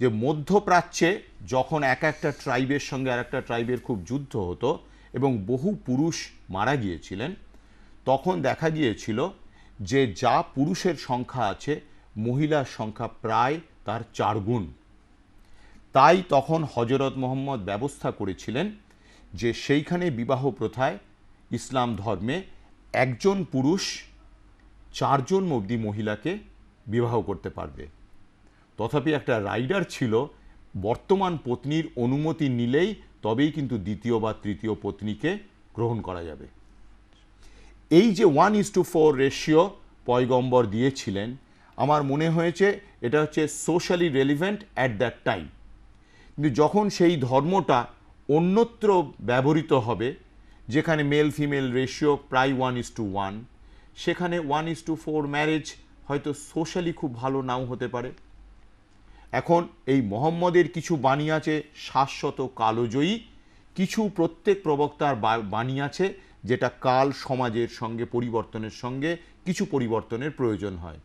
যে মধ্যপ্রাচ্যে যখন একটা ট্রাইবের সঙ্গে আর একটা ট্রাইবের খুব যুদ্ধ হতো এবং বহু পুরুষ মারা গিয়েছিলেন, তখন দেখা গিয়েছিল যে যা পুরুষের সংখ্যা আছে মহিলার সংখ্যা প্রায় তার 4 গুণ। তাই তখন হজরত মোহাম্মদ ব্যবস্থা করেছিলেন যে সেইখানে বিবাহ প্রথায় ইসলাম ধর্মে একজন পুরুষ 4 জন অবধি মহিলাকে বিবাহ করতে পারবে। তথাপি একটা রাইডার ছিল, বর্তমান পত্নীর অনুমতি নিলেই তবেই কিন্তু দ্বিতীয় বা তৃতীয় পত্নীকে গ্রহণ করা যাবে। এই যে 1:4 রেশিও পয়গম্বর দিয়েছিলেন, আমার মনে হয়েছে এটা হচ্ছে socially relevant at that time. কিন্তু যখন সেই ধর্মটা অন্যত্র ব্যবহৃত হবে, যেখানে মেল ফিমেল রেশিও প্রায় 1:1, সেখানে 1:4 ম্যারেজ হয়তো সোশ্যালি খুব ভালো নাও হতে পারে। এখন এই মোহাম্মদের কিছু বাণী আছে শাশ্বত কালজয়ী, কিছু প্রত্যেক প্রবক্তার বাণী আছে যেটা কাল সমাজের সঙ্গে পরিবর্তনের সঙ্গে কিছু পরিবর্তনের প্রয়োজন হয়।